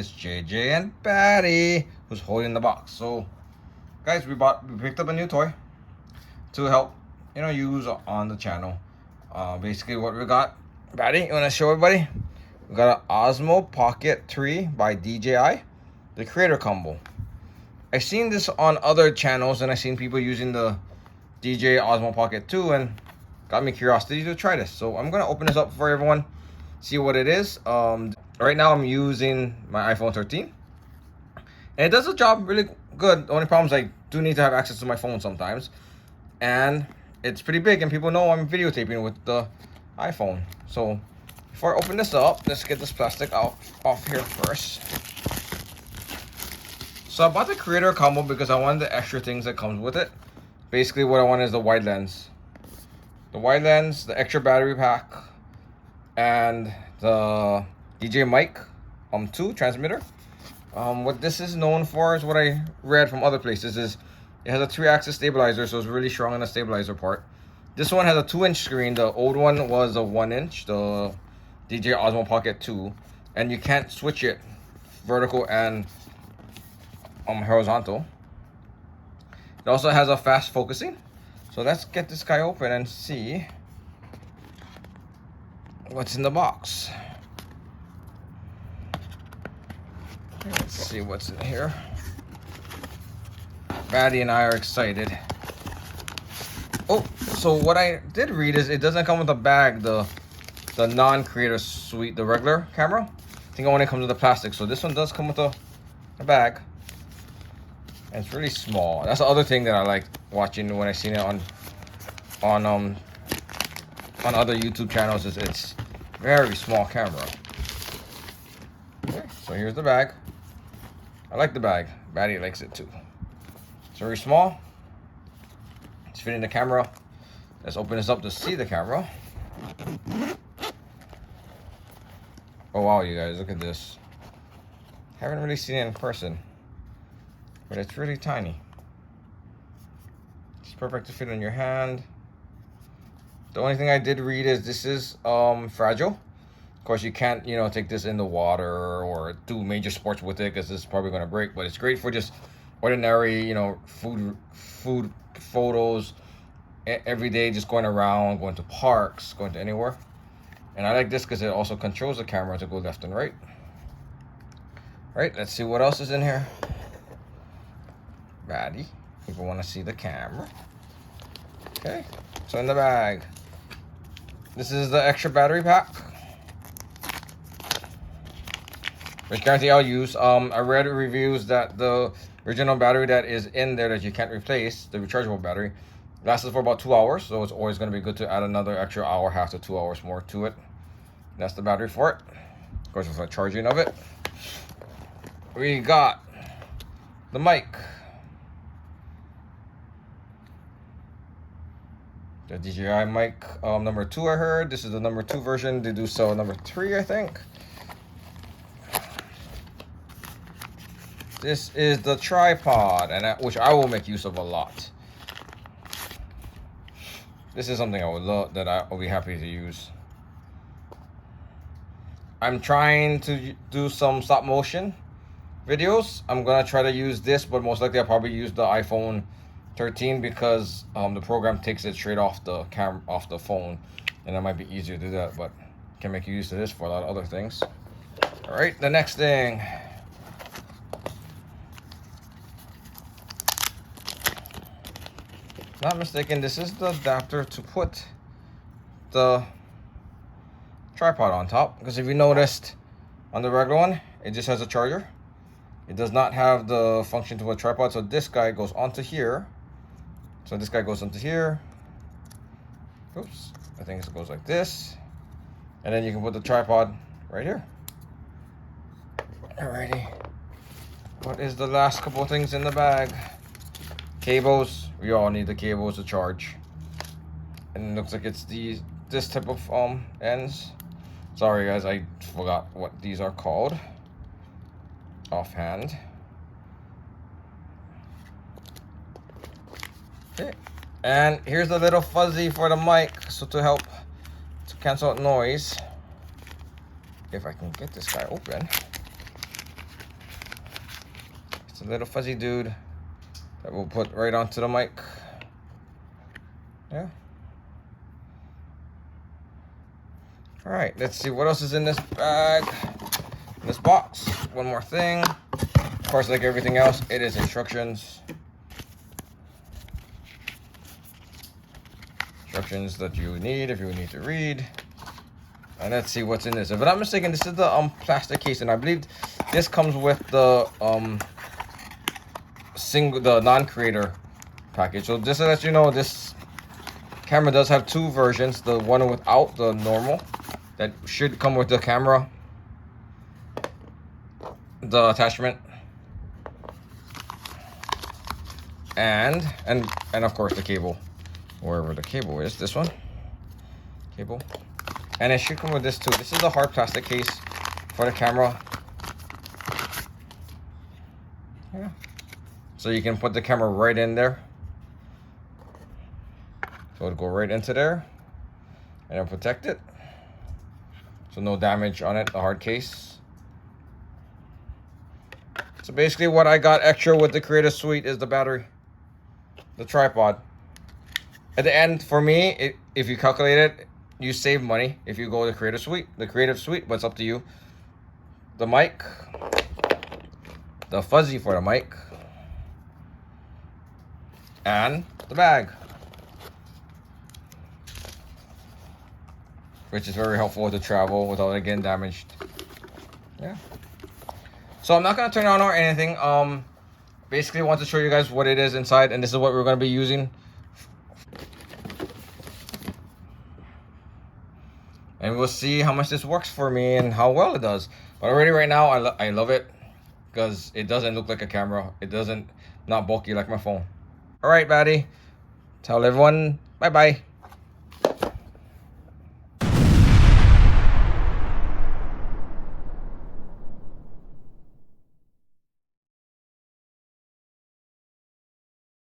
it's JJ and Batty who's holding the box. So guys, we picked up a new toy to help use on the channel. Basically what we got, Batty, you want to show everybody? We got an Osmo Pocket 3 by DJI, the creator combo. I've seen this on other channels and I've seen people using the DJI Osmo Pocket 2 and got me curiosity to try this. So I'm gonna open this up for everyone, see what it is. Right now I'm using my iPhone 13 and it does the job really good. The only problem is I do need to have access to my phone sometimes, and it's pretty big and people know I'm videotaping with the iPhone. So before I open this up, let's get this plastic off here first. So I bought the creator combo because I wanted the extra things that comes with it. Basically what I want is the wide lens. The wide lens, the extra battery pack, and the DJI mic 2 transmitter. What this is known for is what I read from other places is it has a 3-axis stabilizer, so it's really strong in the stabilizer part. This one has a 2-inch screen. The old one was a 1-inch, the DJI Osmo Pocket 2, and you can't switch it vertical and horizontal. It also has a fast focusing. So let's get this guy open and see what's in the box. Let's see what's in here. Batty and I are excited. Oh, so what I did read is it doesn't come with a bag, the non-creator suite, the regular camera. I think it only comes with the plastic. So this one does come with a bag. And it's really small. That's the other thing that I like watching when I seen it on other YouTube channels, is it's very small camera. Okay, so here's the bag. I like the bag. Batty likes it too. It's very small. It's fitting the camera. Let's open this up to see the camera. Oh wow, you guys, look at this. Haven't really seen it in person, but it's really tiny. It's perfect to fit in your hand. The only thing I did read is this is fragile. Of course, you can't take this in the water or do major sports with it because this is probably going to break. But it's great for just ordinary food photos every day, just going around, going to parks, going to anywhere. And I like this because it also controls the camera to go left and right. All right, let's see what else is in here. Batty, people want to see the camera. Okay, so in the bag, this is the extra battery pack, which guarantee I'll use. I read reviews that the original battery that is in there that you can't replace, the rechargeable battery, lasts for about 2 hours. So it's always going to be good to add another extra hour, half to 2 hours more to it. That's the battery for it. Of course, with the charging of it. We got the mic. The DJI mic number 2, I heard. This is the number 2 version. They do sell number 3, I think. This is the tripod, and which I will make use of a lot. This is something I would love, that I will be happy to use. I'm trying to do some stop motion videos. I'm gonna try to use this, but most likely I'll probably use the iPhone 13 because the program takes it straight off the camera, off the phone, and it might be easier to do that, but can make use of this for a lot of other things. All right, the next thing. Not mistaken, this is the adapter to put the tripod on top, because if you noticed on the regular one, it just has a charger. It does not have the function to a tripod, so this guy goes onto here. So this guy goes onto here. Oops, I think it goes like this. And then you can put the tripod right here. Alrighty. What is the last couple things in the bag? Cables. We all need the cables to charge. And it looks like it's this type of ends. Sorry guys, I forgot what these are called offhand. Okay, and here's the little fuzzy for the mic, so to help to cancel out noise. If I can get this guy open. a little fuzzy dude that we'll put right onto the mic. Yeah. All right, let's see what else is in this bag, in this box. One more thing. Of course, like everything else, it is instructions. Instructions that you need if you need to read. And let's see what's in this. If I'm not mistaken, this is the plastic case, and I believe this comes with the the non-creator package. So just to let you know, this camera does have two versions. The one without the normal, that should come with the camera, the attachment, and of course the cable, wherever the cable is. This one, cable. And it should come with this too. This is the hard plastic case for the camera. Yeah. So you can put the camera right in there. So it'll go right into there. And it'll protect it. So no damage on it, the hard case. So basically what I got extra with the Creative Suite is the battery. The tripod. At the end, for me, if you calculate it, you save money if you go to the Creative Suite. The Creative Suite, but it's up to you. The mic, the fuzzy for the mic, and the bag, which is very helpful to travel without it getting damaged. Yeah. So I'm not gonna turn it on or anything. Basically, I want to show you guys what it is inside, and this is what we're gonna be using. And we'll see how much this works for me and how well it does. But already right now, I love it because it doesn't look like a camera. It doesn't, not bulky like my phone. All right, Batty. Tell everyone bye-bye.